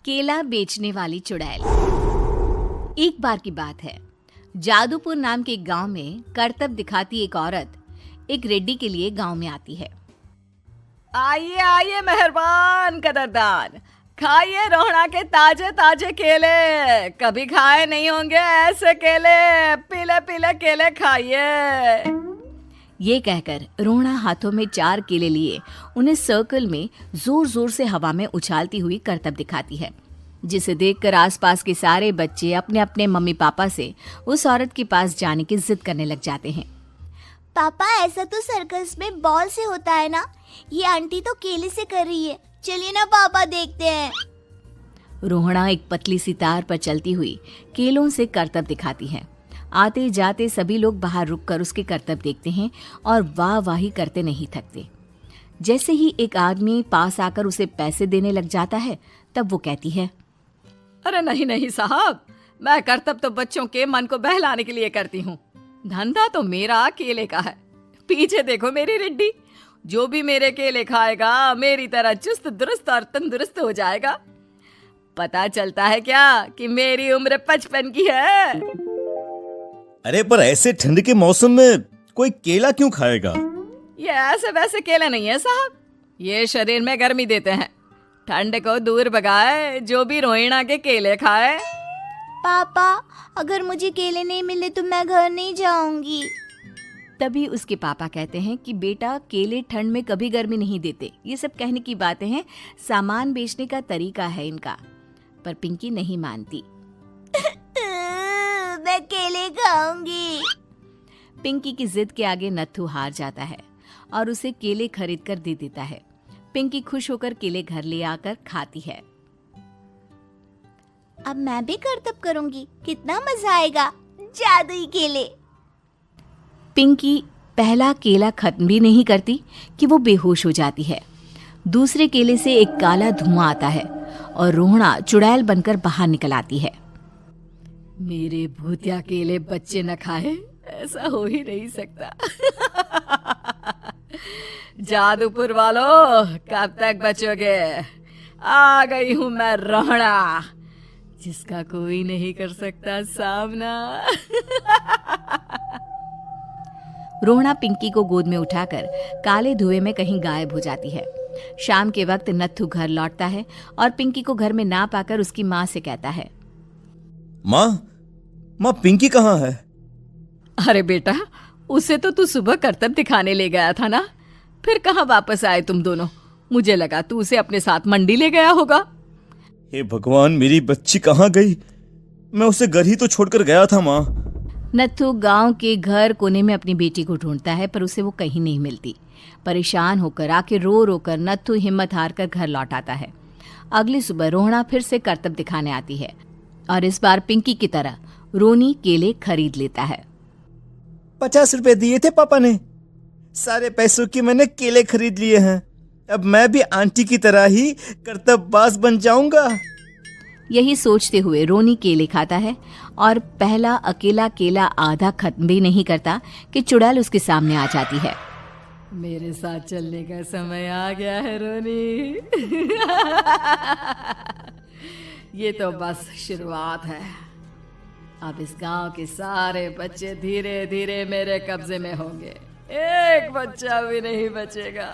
केला बेचने वाली चुड़ैल। एक बार की बात है, जादूपुर नाम के एक गांव में करतब दिखाती एक औरत एक रेड्डी के लिए गांव में आती है। आइए आइए मेहरबान कदरदान, खाइए रोहड़ा के ताजे ताजे केले। कभी खाए नहीं होंगे ऐसे केले, पीले पीले केले खाइए। ये कहकर रोहड़ा हाथों में 4 केले लिए उन्हें सर्कल में जोर जोर से हवा में उछालती हुई करतब दिखाती है, जिसे देखकर आसपास के सारे बच्चे अपने अपने मम्मी पापा से उस औरत के पास जाने की जिद करने लग जाते हैं। पापा, ऐसा तो सर्कस में बॉल से होता है ना, ये आंटी तो केले से कर रही है। चलिए ना पापा, देखते हैं। रोहड़ा एक पतली सी तार पर चलती हुई केलों से करतब दिखाती है। आते जाते सभी लोग बाहर रुककर उसके करतब देखते हैं और वाह वाही करते नहीं थकते। जैसे ही एक आदमी पास आकर उसे पैसे देने लग जाता है, तब वो कहती है, अरे नहीं नहीं साहब, मैं करतब तो बच्चों के मन को बहलाने के लिए करती हूँ। धंधा तो मेरा केले का है। पीछे देखो मेरी रिड्डी, जो भी मेरे केले खाएगा मेरी तरह चुस्त दुरुस्त और तंदुरुस्त हो जाएगा। पता चलता है क्या कि मेरी उम्र 55 की है। अरे पर ऐसे ठंड के मौसम में कोई केला क्यों खाएगा? ये ऐसे वैसे केले नहीं है साहब, ये शरीर में गर्मी देते हैं। ठंड को दूर भगाए जो भी रोहिणा के केले खाए। पापा, अगर मुझे केले नहीं मिले तो मैं घर नहीं जाऊंगी। तभी उसके पापा कहते हैं कि बेटा, केले ठंड में कभी गर्मी नहीं देते। ये सब कहने की बातें हैं, सामान बेचने का तरीका है इनका। पर पिंकी नहीं मानती। मैं केले खाऊंगी। पिंकी की जिद के आगे नत्थू हार जाता है और उसे केले खरीद कर दे देता है। पिंकी खुश होकर केले घर ले आकर खाती है। अब मैं भी करतब करूंगी, कितना मजा आएगा। जादुई केले। पिंकी पहला केला खत्म भी नहीं करती कि वो बेहोश हो जाती है। दूसरे केले से एक काला धुआं आता है और रोहड़ा चुड़ैल बनकर बाहर निकल आती है। मेरे भूतिया केले बच्चे न खाए, ऐसा हो ही नहीं सकता। जादूपुर वालों, कब तक बचोगे? आ गई हूं मैं रोहड़ा, जिसका कोई नहीं कर सकता सामना। रोहड़ा पिंकी को गोद में उठाकर काले धुएं में कहीं गायब हो जाती है। शाम के वक्त नत्थू घर लौटता है और पिंकी को घर में ना पाकर उसकी माँ से कहता है, माँ पिंकी कहाँ है? अरे बेटा, उसे तो तू सुबह करतब दिखाने ले गया था ना, फिर कहाँ वापस आए तुम दोनों? मुझे लगा तू उसे अपने साथ मंडी ले गया होगा। हे भगवान, मेरी बच्ची कहाँ गई? मैं उसे घर ही तो छोड़कर गया था माँ। नत्थू गांव के घर कोने में अपनी बेटी को ढूंढता है, पर उसे वो कहीं नहीं मिलती। परेशान होकर आखिर रो रो कर नत्थू हिम्मत हार कर घर लौट आता है। अगली सुबह रोहड़ा फिर से करतब दिखाने आती है और इस बार पिंकी की तरह रोनी केले खरीद लेता है। 50 रुपए दिए थे पापा ने, सारे पैसों की मैंने केले खरीद लिए हैं। अब मैं भी आंटी की तरह ही करतबबाज बन जाऊंगा। यही सोचते हुए रोनी केले खाता है और पहला अकेला केला आधा खत्म भी नहीं करता कि चुड़ैल उसके सामने आ जाती है। मेरे साथ चलने का समय आ गया है रोनी। ये तो बस शुरुआत है। अब इस गांव के सारे बच्चे धीरे धीरे मेरे कब्जे में होंगे, एक बच्चा भी नहीं बचेगा।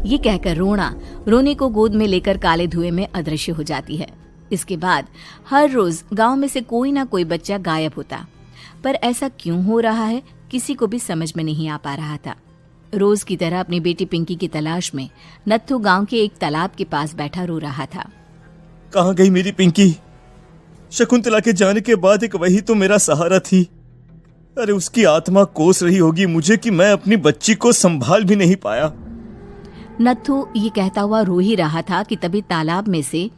ये कहकर रोना रोनी को गोद में लेकर काले धुएं में अदृश्य हो जाती है। इसके बाद हर रोज गांव में से कोई ना कोई बच्चा गायब होता, पर ऐसा क्यों हो रहा है किसी को भी समझ में नहीं आ पा रहा था। रोज की तरह अपनी बेटी पिंकी की तलाश में नत्थू गांव के एक तालाब के पास बैठा रो रहा था। कहाँ गई मेरी पिंकी? शकुंतला के जाने के बाद एक वही तो मेरा सहारा थी। अरे उसकी आत्मा कोस रही होगी मुझे कि मैं अपनी बच्ची को संभाल भी नहीं पाया। नत्थू ये कहता हुआ रो ही रहा था कि तभी तालाब में से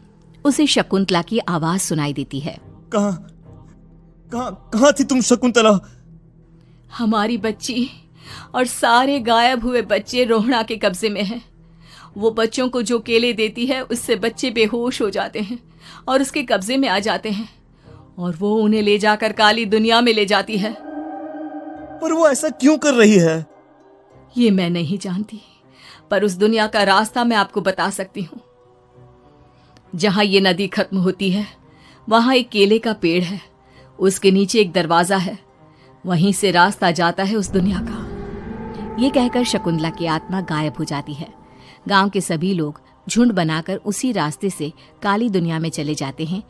उसे शकुंतला की आवाज सुनाई देती है। कहाँ थी तुम शकुंतला? हमारी बच्ची और सारे गायब हुए बच्चे रोहड़ा के कब्जे में हैं। वो बच्चों को जो केले देती है उससे बच्चे बेहोश हो जाते हैं और उसके कब्जे में आ जाते हैं और वो उन्हें ले जाकर काली दुनिया में ले जाती है। पर वो ऐसा क्यों कर रही है? ये मैं नहीं जानती, पर उस दुनिया का रास्ता मैं आपको बता सकती हूँ। जहां ये नदी खत्म होती है वहां एक केले का पेड़ है, उसके नीचे एक दरवाजा है, वहीं से रास्ता जाता है उस दुनिया का। ये कहकर शकुंतला की आत्मा गायब हो जाती है। गांव के सभी लोग झुंड बनाकर उसी रास्ते से काली दुनिया में चले जाते हैं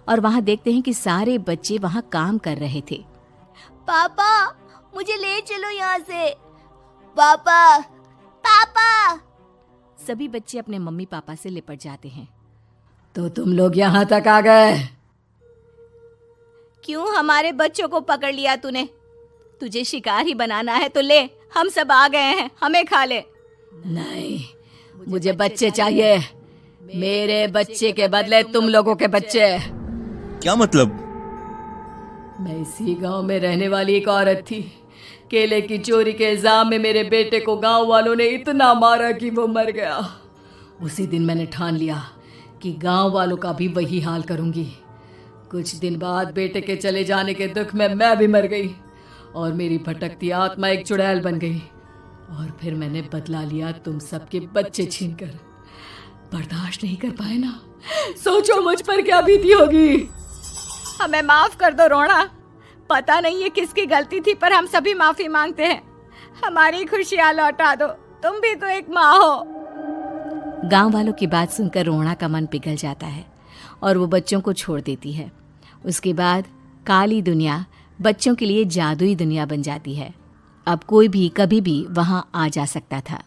और वहां देखते हैं कि सारे बच्चे वहां काम कर रहे थे। पापा मुझे ले चलो यहाँ से। पापा पापा। सभी बच्चे अपने मम्मी पापा से लिपट जाते हैं। तो तुम लोग यहाँ तक आ गए? क्यों हमारे बच्चों को पकड़ लिया तूने? तुझे शिकार ही बनाना है तो ले, हम सब आ गए हैं, हमें खा ले। नहीं, मुझे बच्चे चाहिए। मेरे बच्चे के बदले तुम लोगों के बच्चे। क्या मतलब? मैं इसी गांव में रहने वाली एक औरत थी। केले की चोरी के इल्जाम में मेरे बेटे को गांव वालों ने इतना मारा कि वो मर गया। उसी दिन मैंने ठान लिया कि गांव वालों का भी वही हाल करूंगी। कुछ दिन बाद बेटे के चले जाने के दुख में मैं भी मर गई और मेरी भटकती आत्मा एक चुड़ैल बन गई। और फिर मैंने बदला लिया तुम सबके बच्चे छीनकर। बर्दाश्त नहीं कर पाए ना? सोचो मुझ पर क्या बीती होगी। हमें माफ कर दो रोना। पता नहीं ये किसकी गलती थी, पर हम सभी माफी मांगते हैं। हमारी खुशियां लौटा दो, तुम भी तो एक माँ हो। गांव वालों की बात सुनकर रोना का मन पिघल जाता है और वो बच्चों को छोड़ देती है। उसके बाद काली दुनिया बच्चों के लिए जादुई दुनिया बन जाती है। अब कोई भी कभी भी वहां आ जा सकता था।